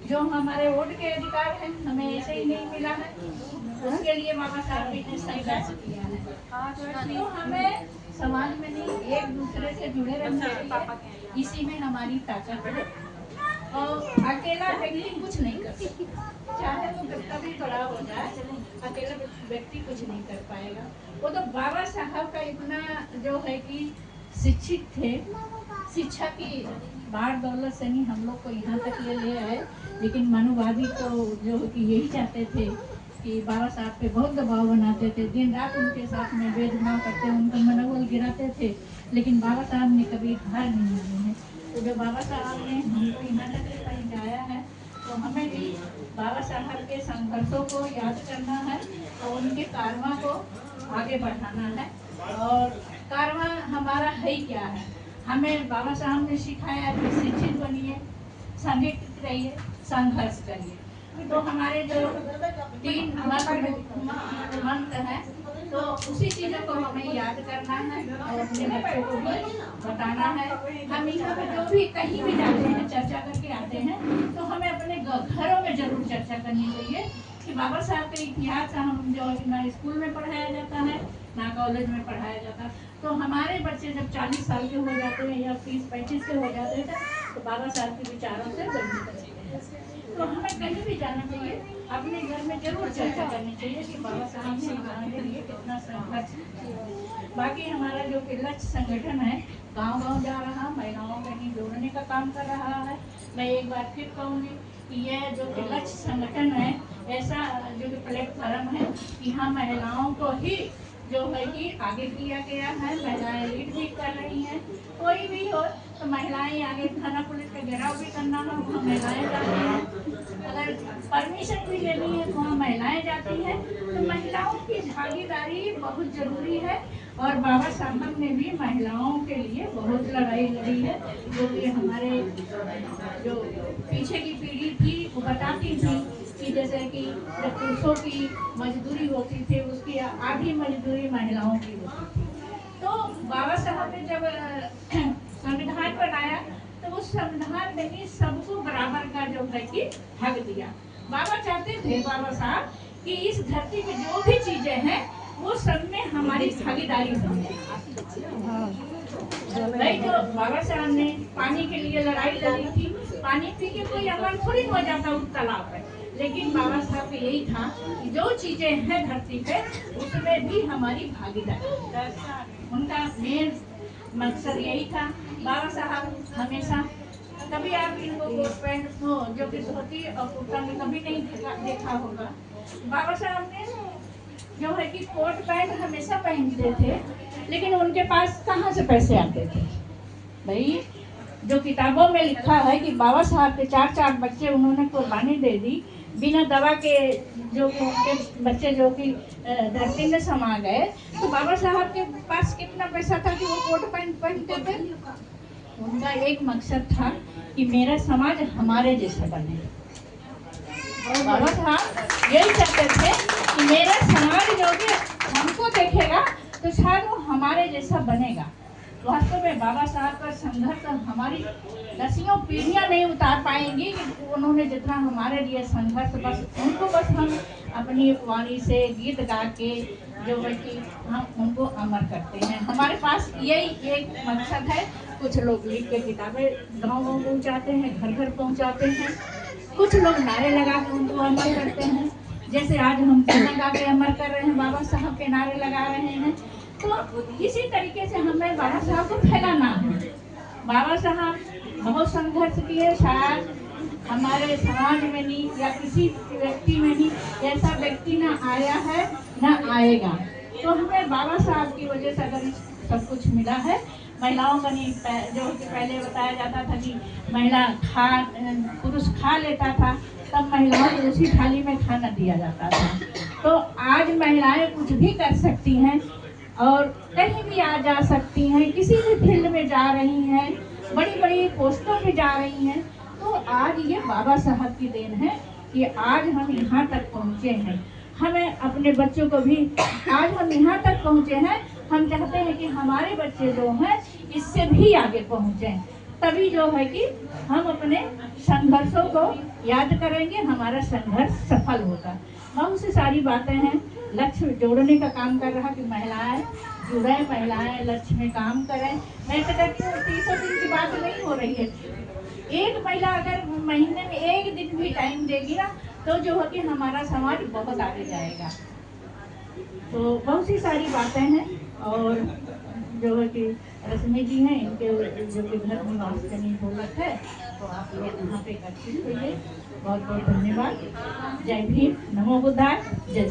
जो हमारे वोट के अधिकार हैं हमें ऐसे ही नहीं मिला है, उसके लिए बाबा साहब ने संघर्ष किया है। तो हमें समाज में नहीं, एक दूसरे से जुड़े रहना चाहिए, इसी में हमारी ताकत है। और अकेला व्यक्ति कुछ नहीं कर सकता, चाहे वो कितना भी बड़ा हो जाए, अकेला व्यक्ति कुछ नहीं कर पाएगा। वो तो बाबा साहब का इतना जो है कि शिक्षित थे, शिक्षा की बाढ़ दौलत से नहीं हम लोग को यहाँ तक ले आए। लेकिन मानववादी तो जो कि यही चाहते थे कि बाबा साहब पे बहुत दबाव बनाते थे, दिन रात उनके साथ में भेदभाव करते, उनका मनोबल गिराते थे, लेकिन बाबा साहब ने कभी हार नहीं मानी है। तो जो बाबा साहब ने हमको यहाँ तक पहुँचाया है, तो हमें भी बाबा साहब के संघर्षों को याद करना है और उनके कारवा को आगे बढ़ाना है। और कारवा हमारा है क्या है, हमें बाबा साहब ने सिखाया कि शिक्षित बनिए, संगठित रहिए, संघर्ष करिए। तो हमारे जो 3 मंत्र हैं, तो उसी चीज़ों को हमें याद करना है और अपने बच्चों को भी बताना है। हम यहाँ पर जो भी कहीं भी जाते हैं, चर्चा करके आते हैं, तो हमें अपने घरों में जरूर चर्चा करनी चाहिए कि बाबा साहब का इतिहास हम जो ना स्कूल में पढ़ाया जाता है, ना कॉलेज में पढ़ाया जाता है। तो हमारे बच्चे जब 40 साल के हो जाते हैं या 30-35 के हो जाते हैं, तो बाबा साहब के विचारों से वंचित रहते हैं। तो हमें कहीं भी जाना चाहिए, अपने घर में जरूर चर्चा करनी चाहिए कि बाबा साहब ने हमारे लिए कितना संघर्ष किया। बाकी हमारा जो कि लक्ष्य संगठन है, गांव-गांव जा रहा, महिलाओं को नहीं जोड़ने का काम कर रहा है। मैं एक बार फिर कहूँगी कि यह जो कि लक्ष्य संगठन है, ऐसा जो कि प्लेटफॉर्म है, यहाँ महिलाओं को ही जो है कि आगे किया गया है। महिलाएं लीड भी कर रही हैं, कोई भी हो तो महिलाएं आगे, थाना पुलिस का घेराव भी करना हो वहाँ महिलाएं जाती हैं, अगर परमिशन भी लेनी है तो वहाँ महिलाएं जाती हैं। तो महिलाओं की भागीदारी बहुत जरूरी है और बाबा साहब ने भी महिलाओं के लिए बहुत लड़ाई लड़ी है, जो कि हमारे जो पीछे की पीढ़ी थी वो बताती थी कि जैसे कि जब पुरुषों की मजदूरी होती थी, उसकी आधी मजदूरी महिलाओं की होती थी। तो बाबा साहब ने जब संविधान बनाया तो उस संविधान में ही सबको बराबर का जो है कि हक दिया। बाबा चाहते थे, बाबा साहब, कि इस धरती में जो भी चीजें हैं वो सब में हमारी भागीदारी हो। नहीं तो बाबा साहब ने पानी के लिए लड़ाई लड़ी थी, पानी पी के कोई अमर थोड़ी हो जाता उस तालाब पे, लेकिन बाबा साहब का यही था कि जो चीजें हैं धरती पे उसमें भी हमारी भागीदारी। उनका मेन मकसद यही था। बाबा साहब हमेशा, कभी आप इनको कोट पैंट जो कि धोती और कुर्ता में कभी नहीं देखा होगा। बाबा साहब ने जो है कि कोट पैंट हमेशा पहनते थे, लेकिन उनके पास कहाँ से पैसे आते थे भाई? जो किताबों में लिखा है कि बाबा साहब के 4 बच्चे उन्होंने कुर्बानी दे दी बिना दवा के, जो कि उनके बच्चे जो कि धरती में समा गए, तो बाबा साहब के पास कितना पैसा था कि वो कोट पैंट पहनते थे? उनका एक मकसद था कि मेरा समाज हमारे जैसा बने। बाबा साहब यही चाहते थे कि मेरा समाज जो भी हमको देखेगा तो शायद वो हमारे जैसा बनेगा। वास्तव में बाबा साहब का संघर्ष हमारी 10 पीढ़ियां नहीं उतार पाएंगी कि उन्होंने जितना हमारे लिए संघर्ष, बस उनको बस हम अपनी वाणी से गीत गा के जो है कि हम उनको अमर करते हैं। हमारे पास यही एक मकसद है। कुछ लोग लिख के किताबें गाँव-गाँव पहुँचाते हैं, घर-घर पहुँचाते हैं, कुछ लोग नारे लगा के उनको अमर करते हैं, जैसे आज हम लगा के अमर कर रहे हैं, बाबा साहब के नारे लगा रहे हैं। तो इसी तरीके से हमें बाबा साहब को फैलाना है। बाबा साहब बहुत संघर्ष किए, शायद हमारे समाज में नहीं या किसी व्यक्ति में नहीं ऐसा व्यक्ति ना आया है ना आएगा। तो हमें बाबा साहब की वजह से अगर सब कुछ मिला है। महिलाओं का नहीं, जो कि पहले बताया जाता था कि पुरुष खा लेता था, तब महिलाओं को उसी थाली में खाना दिया जाता था। तो आज महिलाएं कुछ भी कर सकती हैं और कहीं भी आ जा सकती हैं, किसी भी फील्ड में जा रही हैं, बड़ी बड़ी पोस्टों पे जा रही हैं। तो आज ये बाबा साहब की देन है कि आज हम यहाँ तक पहुँचे हैं। हमें अपने बच्चों को भी, आज हम यहाँ तक पहुँचे हैं, हम चाहते हैं कि हमारे बच्चे जो हैं इससे भी आगे पहुँचें। तभी जो है कि हम अपने संघर्षों को याद करेंगे, हमारा संघर्ष सफल होगा। बहुत सी सारी बातें हैं। लक्ष्य जोड़ने का काम कर रहा कि महिलाएं जुड़े, महिलाएं लक्ष्य में काम करें। मैं तो कहती हूँ 30 दिन की बात नहीं हो रही है। एक महिला अगर महीने में एक दिन भी टाइम देगी ना, तो जो है कि हमारा समाज बहुत आगे जाएगा। तो बहुत सी सारी बातें हैं। और जो है कि रश्मि जी हैं, इनके जो कि घर निवास करनी ढोलक है, तो आप लोग यहाँ पे इकट्ठित हुए। बहुत बहुत धन्यवाद। जय भीम, नमो बुद्धाय, जय